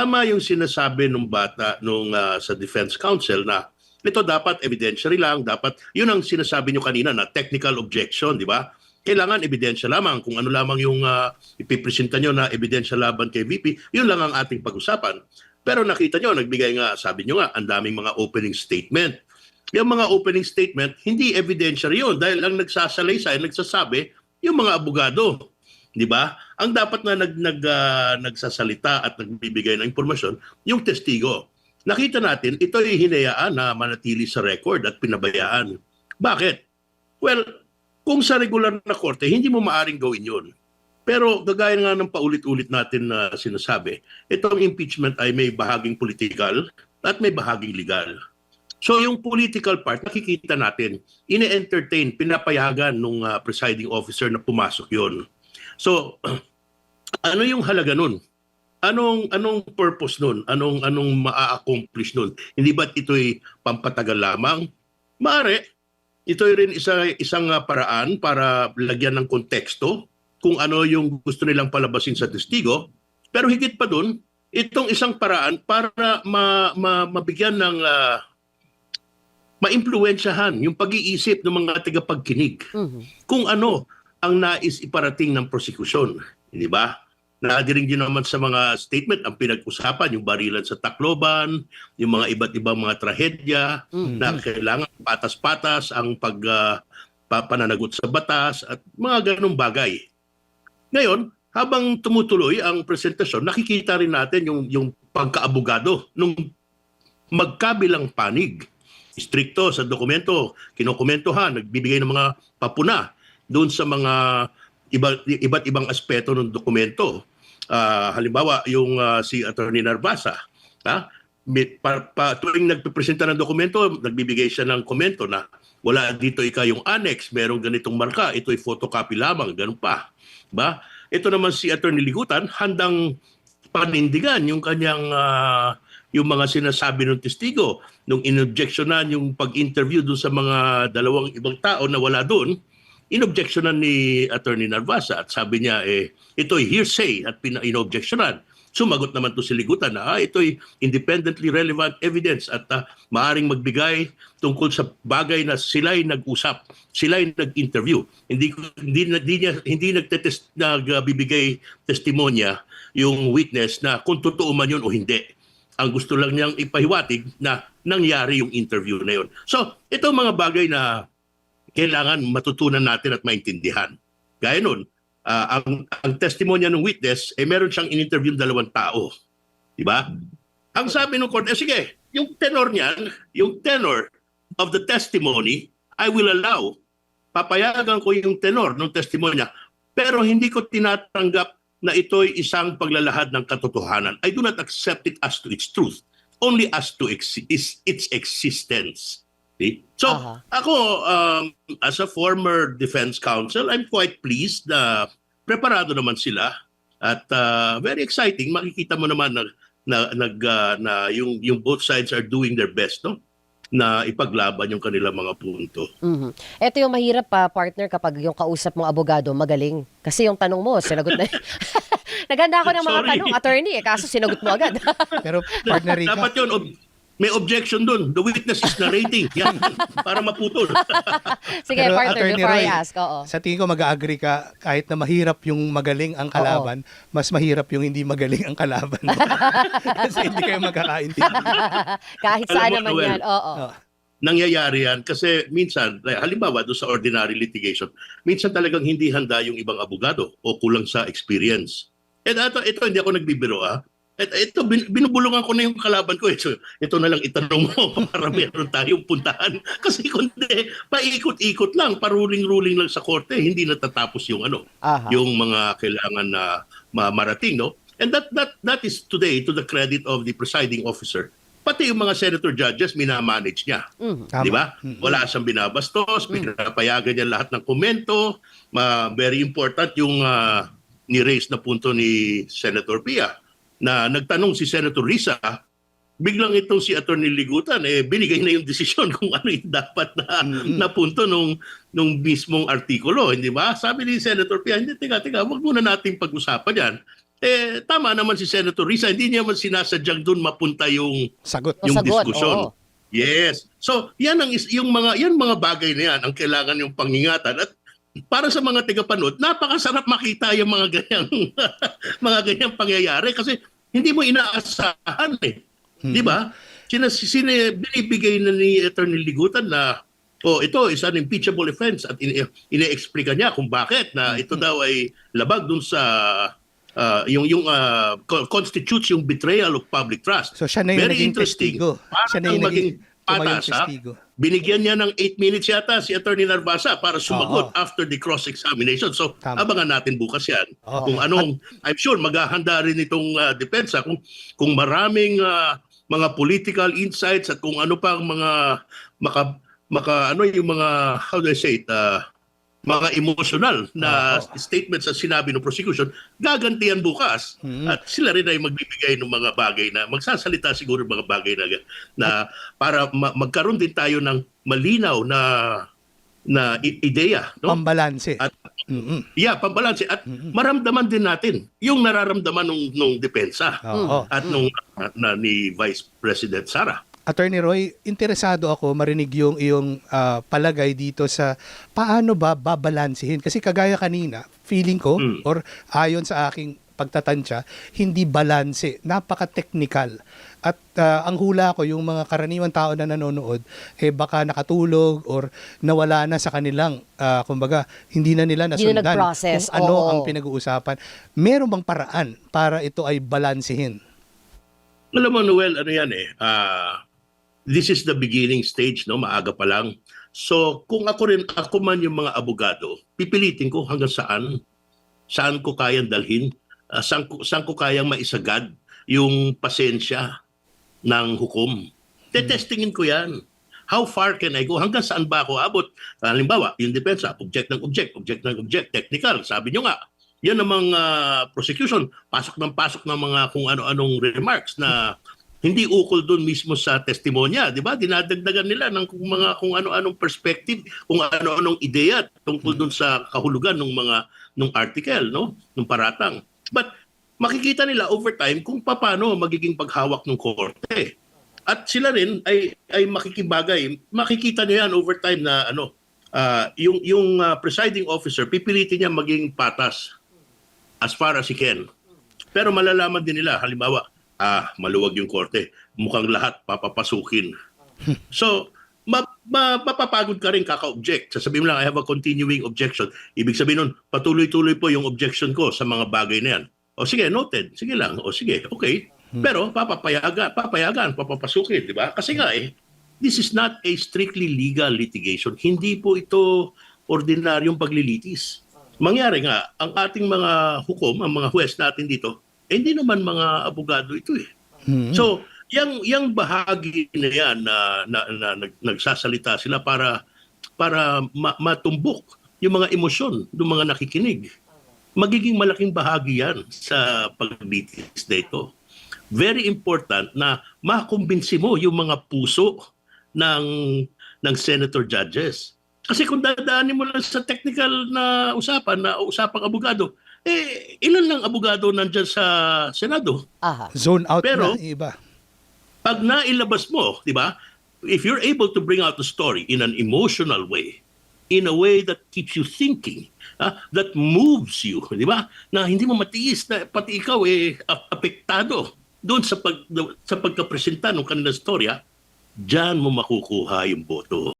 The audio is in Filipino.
tama yung sinasabi nung bata sa Defense Council na ito dapat evidentiary lang, dapat yun ang sinasabi nyo kanina na technical objection, di ba? Kailangan ebidensya lamang kung ano lamang yung ipipresenta nyo na ebidensya laban kay VP, yun lang ang ating pag-usapan. Pero nakita nyo, nagbigay nga, sabi nyo nga, ang daming mga opening statement. Yung mga opening statement, hindi evidentiary yun dahil ang nagsasalaysay, nagsasabi, yung mga abogado. Di ba? Ang dapat na nagsasalita at nagbibigay ng impormasyon, yung testigo. Nakita natin, ito ay hinayaan na manatili sa record at pinabayaan. Bakit? Well, kung sa regular na korte, hindi mo maaring gawin yun. Pero gagaya nga ng paulit-ulit natin na sinasabi, itong impeachment ay may bahaging political at may bahaging legal. So yung political part, nakikita natin, ine-entertain, pinapayagan ng presiding officer na pumasok yon. So, ano yung halaga nun? Anong purpose nun? Anong maa-accomplish nun? Hindi ba't ito'y pampatagal lamang? Maaari, ito'y rin isang paraan para lagyan ng konteksto kung ano yung gusto nilang palabasin sa testigo. Pero higit pa dun, itong isang paraan para mabigyan ng maimpluwensyahan yung pag-iisip ng mga tagapagkinig. Kung ano ang nais iparating ng prosekusyon. Di ba? Naadiring din naman sa mga statement ang pinag-usapan, yung barilan sa Tacloban, yung mga iba't ibang mga trahedya na kailangan patas-patas ang pananagot sa batas at mga ganong bagay. Ngayon, habang tumutuloy ang presentasyon, nakikita rin natin yung pagkaabogado nung magkabilang panig. Stricto sa dokumento, kinokomentohan, nagbibigay ng mga papuna doon sa mga iba't ibang aspeto ng dokumento. Halimbawa, yung si Attorney Narvasa, tuwing nagpipresenta ng dokumento, nagbibigay siya ng komento na wala dito yung annex, merong ganitong marka, ito'y photocopy lamang, ganun pa. Ba? Ito naman si Attorney Ligutan, handang panindigan yung kanyang yung mga sinasabi ng testigo nung inobjectionan yung pag-interview doon sa mga dalawang ibang tao na wala doon. Inobjectionan ni Attorney Narvasa at sabi niya ito'y hearsay at inobjectionan. Sumagot naman to si Ligutan na ito'y independently relevant evidence at maaring magbigay tungkol sa bagay na sila'y nag-usap, sila'y nag-interview. Hindi nagbibigay testimonya yung witness na kung totoo man yun o hindi. Ang gusto lang niyang ipahiwatig na nangyari yung interview na yun. So, ito mga bagay na kailangan matutunan natin at maintindihan. Gaya nun, ang testimonya ng witness, meron siyang in-interview dalawang tao. Diba? Ang sabi ng court, sige, yung tenor niyan, yung tenor of the testimony, I will allow. Papayagan ko yung tenor ng testimonya, pero hindi ko tinatanggap na ito'y isang paglalahad ng katotohanan. I do not accept it as to its truth, only as to its existence. So, ako, as a former defense counsel, I'm quite pleased na preparado naman sila at very exciting. Makikita mo naman na yung both sides are doing their best, no? Na ipaglaban yung kanilang mga punto. Ito yung mahirap partner, kapag yung kausap mong abogado magaling. Kasi yung tanong mo, sinagot na. Naganda ako ng mga tanong, attorney, kaso sinagot mo agad. Pero partner Rica, dapat yun, may objection dun. The witness is narrating. Yan, para maputol. Sige, pero partner, Attorney before Roy, I ask. sa tingin ko mag-agree ka, kahit na mahirap yung magaling ang kalaban, mas mahirap yung hindi magaling ang kalaban. Kasi hindi kayo magkakaintindihan. Kahit saan naman Noel, yan. Oo. Nangyayari yan kasi minsan, halimbawa doon sa ordinary litigation, minsan talagang hindi handa yung ibang abogado o kulang sa experience. At ito hindi ako nagbibiro Ito, binubulungan ko na yung kalaban ko. So, ito na lang itanong mo para meron tayong puntahan. Kasi kundi, paikot-ikot lang, paruling-ruling lang sa korte, hindi natatapos yung yung mga kailangan na marating, no? And that is today to the credit of the presiding officer. Pati yung mga senator judges, minamanage niya. Di ba? Wala siyang binabastos, pinapayagan niya lahat ng komento. Very important yung ni-raise na punto ni Senator Pia na nagtanong si Senator Risa, biglang itong si Attorney Ligutan, binigay na yung desisyon kung ano yung dapat na punto nung mismong artikulo, hindi ba? Sabi ni Senator Pia, hindi, teka, wag muna nating pag-usapan yan. tama naman si Senator Risa, hindi niya man sinasadyang doon mapunta yung Sagot. O, yung sagot, diskusyon. oo. Yes. So, yung mga bagay na yan ang kailangan yung pangingatan at para sa mga tagapanood, napakasarap makita yung mga ganyang mga ganyang pangyayari kasi hindi mo inaasahan eh. 'Di ba? Binibigay na ni Attorney Ligutan na ito is an impeachable offense at ine-explica niya kung bakit na ito daw ay labag dun sa constitutes yung betrayal of public trust. So siya na yung Very naging interesting. testigo. Para Siya na yung maging tumayong patas, ha? testigo. Binigyan niya ng 8 minutes yata si Attorney Narvasa para sumagot Oo. after the cross-examination. So, Tama. abangan natin bukas yan. Oo. Kung anong, I'm sure maghahanda rin itong depensa kung maraming mga political insights at kung ano pang mga yung mga, how do I say it, mga emotional na statements na sinabi ng prosecution, gagantihan bukas. At sila rin ay magbibigay ng mga bagay na, magsasalita siguro ng mga bagay na para magkaroon din tayo ng malinaw na ideya. No? Pambalanse. At, pambalanse. At maramdaman din natin yung nararamdaman nung depensa Oo. at ni Vice President Sara. Attorney Roy, interesado ako marinig yung iyong palagay dito sa paano ba babalansehin. Kasi kagaya kanina, feeling ko, or ayon sa aking pagtatansya, hindi balanse. Napaka-technical. At ang hula ko, yung mga karaniwang tao na nanonood, baka nakatulog or nawala na sa kanilang, kumbaga, hindi na nila Hindi na nasundan nag-process. kung ano Oo. ang pinag-uusapan. Meron bang paraan para ito ay balansehin? Alam mo, Noel, ano yan this is the beginning stage, no? Maaga pa lang. So, kung ako man yung mga abogado, pipilitin ko hanggang saan ko kayang dalhin, saan ko kayang maisagad yung pasensya ng hukom. Tetestingin ko yan. How far can I go? Hanggang saan ba ako abot? Halimbawa, yung depensa, object ng object, technical. Sabi nyo nga, yan namang prosecution, pasok ng mga kung ano-anong remarks na hindi ukol doon mismo sa testimonya, di ba? Dinadagdagan nila ng kung ano-anong perspective, kung ano-anong ideya tungkol doon sa kahulugan ng article, no? Ng paratang. But makikita nila over time kung paano magiging paghawak ng korte. At sila rin ay makikibagay. Makikita niyo yan over time na yung presiding officer pipilitin niya maging patas as far as he can. Pero malalaman din nila, halimbawa, maluwag yung korte. Mukhang lahat papapasukin. So, mapapagod ka rin kaka-object. Sasabihin mo lang, I have a continuing objection. Ibig sabihin nun, patuloy-tuloy po yung objection ko sa mga bagay na yan. O sige, noted. Sige lang. O sige, okay. Pero papayagan, papapasukin, di ba? Kasi nga this is not a strictly legal litigation. Hindi po ito ordinaryong paglilitis. Mangyari nga, ang ating mga hukom, ang mga huwes natin dito, hindi naman mga abogado ito . So, yung bahagi na yan na nagsasalita sila para matumbok yung mga emosyon ng mga nakikinig. Magiging malaking bahagi yan sa paglitis na ito. Very important na makumbinsi mo yung mga puso ng senator judges. Kasi kung dadaanin mo lang sa technical na usapang abogado, ilan lang abogado nandyan sa Senado? Zone out Pero, na iba. Pag nailabas mo, di ba, if you're able to bring out the story in an emotional way, in a way that keeps you thinking, that moves you, di ba, na hindi mo matiis na pati ikaw apektado doon sa pagkapresenta ng kanilang storya, diyan mo makukuha yung boto.